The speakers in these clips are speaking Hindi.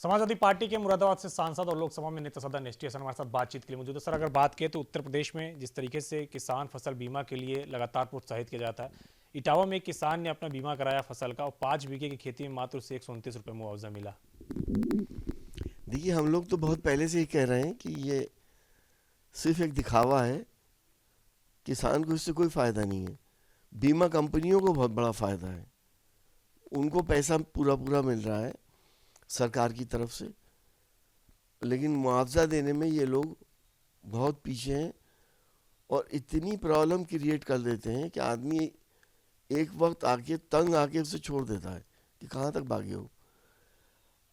समाजवादी पार्टी के मुरादाबाद से सांसद और लोकसभा में नेता सदन एसटी हसन हमारे साथ बातचीत के लिए मौजूद है। सर, अगर बात करें तो उत्तर प्रदेश में जिस तरीके से किसान फसल बीमा के लिए लगातार प्रोत्साहित किया जाता है, इटावा में एक किसान ने अपना बीमा कराया फसल का और 5 बीघे की खेती में मात्र उसे 129 रुपये मुआवजा मिला। देखिए, हम लोग तो बहुत पहले से ही कह रहे हैं कि ये सिर्फ एक दिखावा है। किसान को इससे कोई फ़ायदा नहीं है। बीमा कंपनियों को बहुत बड़ा फ़ायदा है। उनको पैसा पूरा पूरा मिल रहा है सरकार की तरफ से, लेकिन मुआवजा देने में ये लोग बहुत पीछे हैं और इतनी प्रॉब्लम क्रिएट कर देते हैं कि आदमी एक वक्त आके तंग आके उसे छोड़ देता है कि कहाँ तक भागे हो।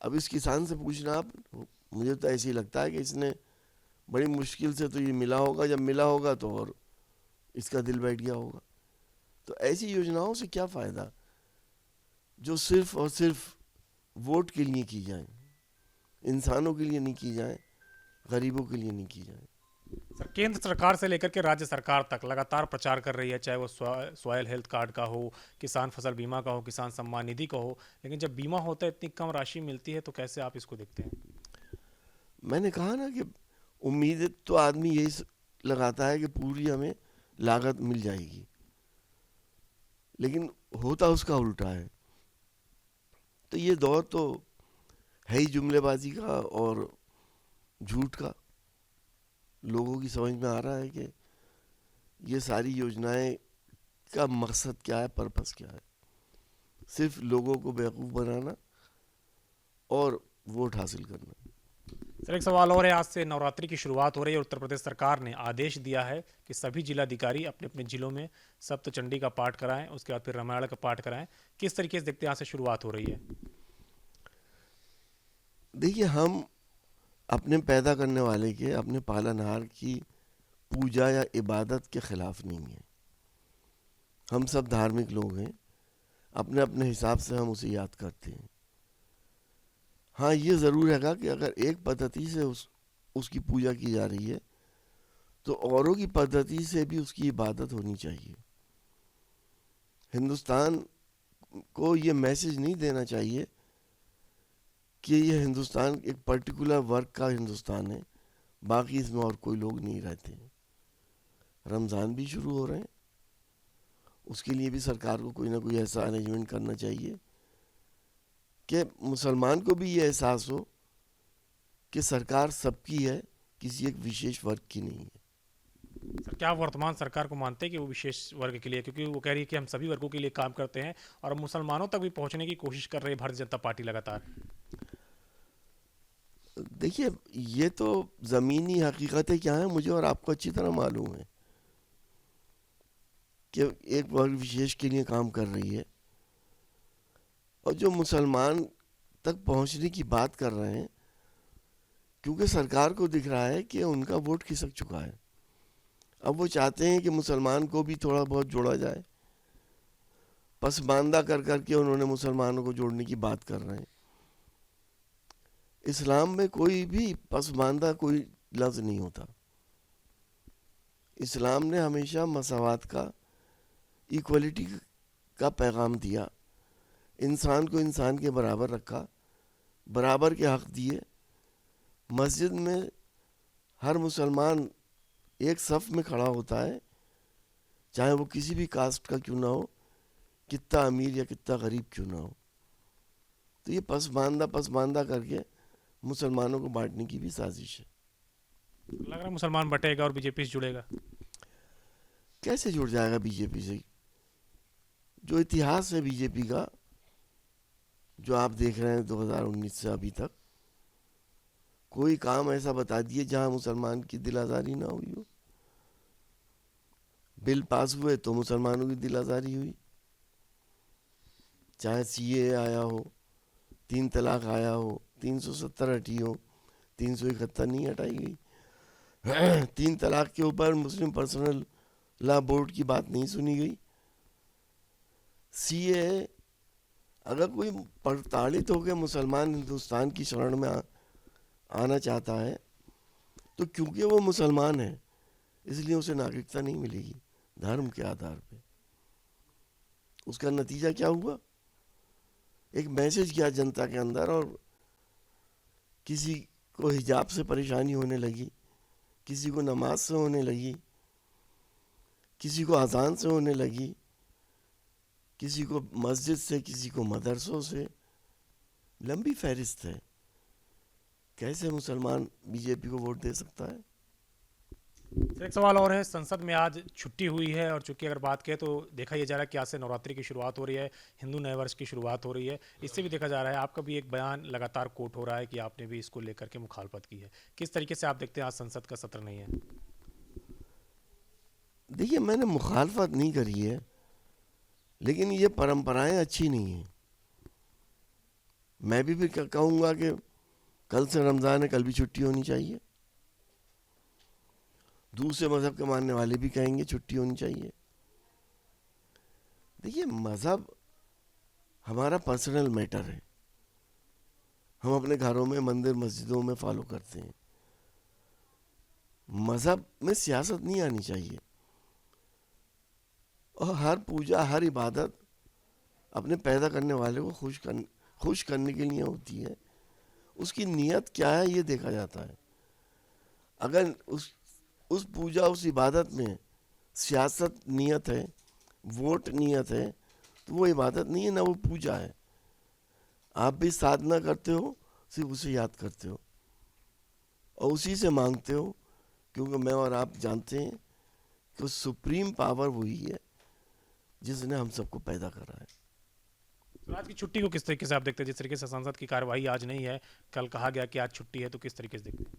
अब इस किसान से पूछना आप, मुझे तो ऐसे ही लगता है कि इसने बड़ी मुश्किल से तो ये मिला होगा, जब मिला होगा तो और इसका दिल बैठ गया होगा। तो ऐसी योजनाओं से क्या फ़ायदा जो सिर्फ और सिर्फ वोट के लिए की जाए, इंसानों के लिए नहीं की जाए, गरीबों के लिए नहीं की जाए। सर, केंद्र सरकार से लेकर के राज्य सरकार तक लगातार प्रचार कर रही है, चाहे वो सॉयल हेल्थ कार्ड का हो, किसान फसल बीमा का हो, किसान सम्मान निधि का हो, लेकिन जब बीमा होता है इतनी कम राशि मिलती है तो कैसे आप इसको देखते हैं? मैंने कहा ना कि उम्मीद तो आदमी यही लगाता है कि पूरी हमें लागत मिल जाएगी, लेकिन होता उसका उल्टा है। तो ये दौर तो है ही जुमलेबाजी का और झूठ का। लोगों की समझ में आ रहा है कि ये सारी योजनाएं का मकसद क्या है, पर्पस क्या है। सिर्फ लोगों को बेवकूफ़ बनाना और वोट हासिल करना। सर, एक सवाल और है। आज से नवरात्रि की शुरुआत हो रही है और उत्तर प्रदेश सरकार ने आदेश दिया है कि सभी जिलाधिकारी अपने अपने जिलों में सप्तचंडी का पाठ कराएं, उसके बाद फिर रामायण का पाठ कराएं। किस तरीके से देखते हैं आज से शुरुआत हो रही है? देखिए, हम अपने पैदा करने वाले के, अपने पालनहार की पूजा या इबादत के खिलाफ नहीं है। हम सब धार्मिक लोग हैं, अपने अपने हिसाब से हम उसे याद करते हैं। हाँ, ये ज़रूर हैगा कि अगर एक पद्धति से उसकी पूजा की जा रही है तो औरों की पद्धति से भी उसकी इबादत होनी चाहिए। हिंदुस्तान को ये मैसेज नहीं देना चाहिए कि ये हिंदुस्तान एक पर्टिकुलर वर्ग का हिंदुस्तान है, बाकी इसमें और कोई लोग नहीं रहते हैं। रमज़ान भी शुरू हो रहे हैं, उसके लिए भी सरकार को कोई ना कोई ऐसा अरेंजमेंट करना चाहिए कि मुसलमान को भी ये एहसास हो कि सरकार सबकी है, किसी एक विशेष वर्ग की नहीं है। सर, क्या आप वर्तमान सरकार को मानते हैं कि वो विशेष वर्ग के लिए, क्योंकि वो कह रही है कि हम सभी वर्गों के लिए काम करते हैं और मुसलमानों तक भी पहुंचने की कोशिश कर रही है भारतीय जनता पार्टी लगातार? देखिए, ये तो ज़मीनी हकीकतें क्या हैं मुझे और आपको अच्छी तरह मालूम है कि एक वर्ग विशेष के लिए काम कर रही है। और जो मुसलमान तक पहुंचने की बात कर रहे हैं, क्योंकि सरकार को दिख रहा है कि उनका वोट खिसक चुका है। अब वो चाहते हैं कि मुसलमान को भी थोड़ा बहुत जोड़ा जाए। पसमानदा कर करके उन्होंने मुसलमानों को जोड़ने की बात कर रहे हैं। इस्लाम में कोई भी पसमानदा कोई लफ्ज़ नहीं होता। इस्लाम ने हमेशा मसावात का, इक्वलिटी का पैगाम दिया। इंसान को इंसान के बराबर रखा, बराबर के हक दिए। मस्जिद में हर मुसलमान एक सफ़ में खड़ा होता है, चाहे वो किसी भी कास्ट का क्यों ना हो, कितना अमीर या कितना गरीब क्यों ना हो। तो ये पसमानदा करके मुसलमानों को बांटने की भी साजिश है। लग रहा है मुसलमान बटेगा और बीजेपी से जुड़ेगा। कैसे जुड़ जाएगा बीजेपी से? जो इतिहास है बीजेपी का, जो आप देख रहे हैं 2019 से अभी तक, कोई काम ऐसा बता दिए जहां मुसलमान की दिल आज़ारी ना हुई हो। बिल पास हुए तो मुसलमानों की दिल आज़ारी हुई, चाहे सीए आया हो, 3 तलाक आया हो, 370 हटी हो, 371 नहीं हटाई गई। 3 तलाक के ऊपर मुस्लिम पर्सनल लॉ बोर्ड की बात नहीं सुनी गई। सीए, अगर कोई प्रताड़ित होकर मुसलमान हिंदुस्तान की शरण में आना चाहता है तो क्योंकि वो मुसलमान है इसलिए उसे नागरिकता नहीं मिलेगी धर्म के आधार पे। उसका नतीजा क्या हुआ? एक मैसेज गया जनता के अंदर और किसी को हिजाब से परेशानी होने लगी, किसी को नमाज से होने लगी, किसी को अजान से होने लगी, किसी को मस्जिद से, किसी को मदरसों से। लंबी फहरिस्त है। कैसे मुसलमान बीजेपी को वोट दे सकता है? सर, एक सवाल और है, संसद में आज छुट्टी हुई है और चूंकि अगर बात करें तो देखा यह जा रहा है कि आज से नवरात्रि की शुरुआत हो रही है, हिंदू नए वर्ष की शुरुआत हो रही है। इससे भी देखा जा रहा है आपका भी एक बयान लगातार कोट हो रहा है कि आपने भी इसको लेकर के मुखालफत की है। किस तरीके से आप देखते हैं आज संसद का सत्र नहीं है? देखिए, मैंने मुखालफत नहीं करी है, लेकिन ये परंपराएं अच्छी नहीं हैं। मैं भी कहूँगा कि कल से रमज़ान है, कल भी छुट्टी होनी चाहिए। दूसरे मज़हब के मानने वाले भी कहेंगे छुट्टी होनी चाहिए। देखिए, मज़हब हमारा पर्सनल मैटर है। हम अपने घरों में, मंदिर मस्जिदों में फॉलो करते हैं। मज़हब में सियासत नहीं आनी चाहिए। और हर पूजा, हर इबादत अपने पैदा करने वाले को खुश करने के लिए होती है। उसकी नीयत क्या है ये देखा जाता है। अगर उस पूजा, उस इबादत में सियासत नीयत है, वोट नीयत है, तो वो इबादत नहीं है, ना वो पूजा है। आप भी साधना करते हो, सिर्फ उसे याद करते हो और उसी से मांगते हो, क्योंकि मैं और आप जानते हैं कि सुप्रीम पावर वही है जिसने हम सबको पैदा करा है। तो आज की छुट्टी को किस तरीके से आप देखते हैं? जिस तरीके से संसद की कार्यवाही आज नहीं है, कल कहा गया कि आज छुट्टी है, तो किस तरीके से देखते हैं?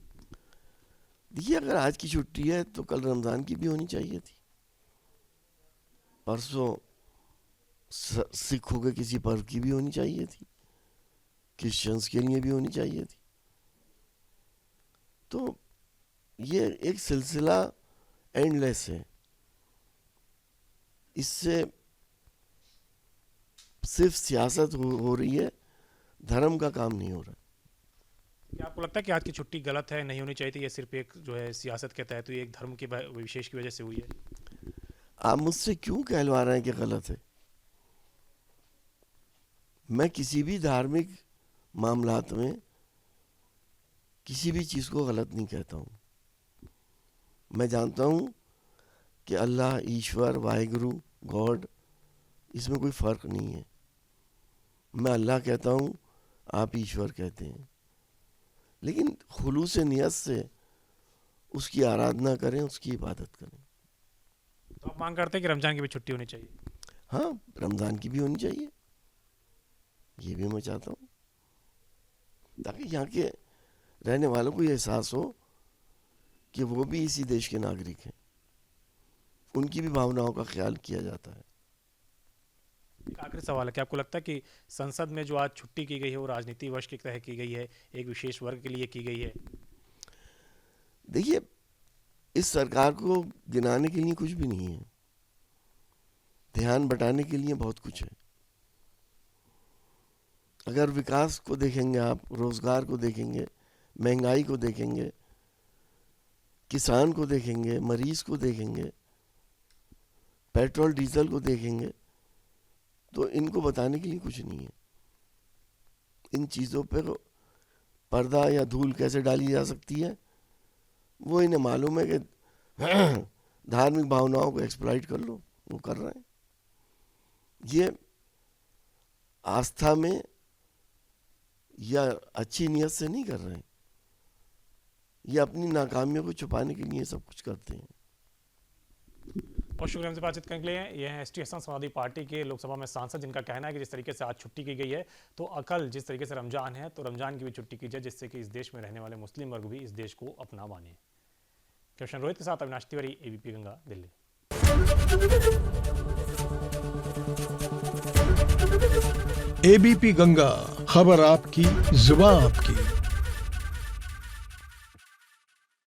देखिए, अगर आज की छुट्टी है तो कल रमज़ान की भी होनी चाहिए थी। परसों सिखों के किसी पर्व की भी होनी चाहिए थी, क्रिश्चियंस के लिए भी होनी चाहिए थी। तो ये एक सिलसिला एंडलेस है। इससे सिर्फ सियासत हो रही है, धर्म का काम नहीं हो रहा। क्या आपको लगता है कि आज की छुट्टी गलत है, नहीं होनी चाहिए थी, ये सिर्फ एक जो है सियासत के तहत हुई, एक धर्म के विशेष की वजह से हुई है? आप मुझसे क्यों कहलवा रहे हैं कि गलत है? मैं किसी भी धार्मिक मामलात में किसी भी चीज़ को गलत नहीं कहता हूँ। मैं जानता हूँ कि अल्लाह, ईश्वर, वाहिगुरु, गॉड, इसमें कोई फ़र्क नहीं है। मैं अल्लाह कहता हूँ, आप ईश्वर कहते हैं, लेकिन खुलूस नियत से उसकी आराधना करें, उसकी इबादत करें। तो आप मांग करते हैं कि रमजान की भी छुट्टी होनी चाहिए? हाँ, रमज़ान की भी होनी चाहिए, ये भी मैं चाहता हूँ, ताकि यहाँ के रहने वालों को ये एहसास हो कि वो भी इसी देश के नागरिक हैं, उनकी भी भावनाओं का ख्याल किया जाता है। एक आखिरी सवाल है, क्या आपको लगता है कि संसद में जो आज छुट्टी की गई है वो राजनीति वश के तहत की गई है, एक विशेष वर्ग के लिए की गई है? देखिए, इस सरकार को गिनाने के लिए कुछ भी नहीं है, ध्यान बटाने के लिए बहुत कुछ है। अगर विकास को देखेंगे आप, रोजगार को देखेंगे, महंगाई को देखेंगे, किसान को देखेंगे, मरीज को देखेंगे, पेट्रोल डीजल को देखेंगे, तो इनको बताने के लिए कुछ नहीं है। इन चीज़ों पर पर्दा या धूल कैसे डाली जा सकती है वो इन्हें मालूम है कि धार्मिक भावनाओं को एक्सप्लॉइट कर लो, वो कर रहे हैं। ये आस्था में या अच्छी नीयत से नहीं कर रहे हैं, ये अपनी नाकामियों को छुपाने के लिए सब कुछ करते हैं। बहुत शुक्रिया हमसे बातचीत करने के लिए। ये हैं एसटी असम समाजवादी पार्टी के लोकसभा में सांसद, जिनका कहना है कि जिस तरीके से आज छुट्टी की गई है तो कल जिस तरीके से रमजान है तो रमजान की भी छुट्टी की जाए, जिससे कि इस देश में रहने वाले मुस्लिम वर्ग भी इस देश को अपना माने। कैप्टन रोहित के साथ अविनाश तिवारी, एबीपी गंगा, दिल्ली। एबीपी गंगा, खबर आपकी, जुबान आपकी।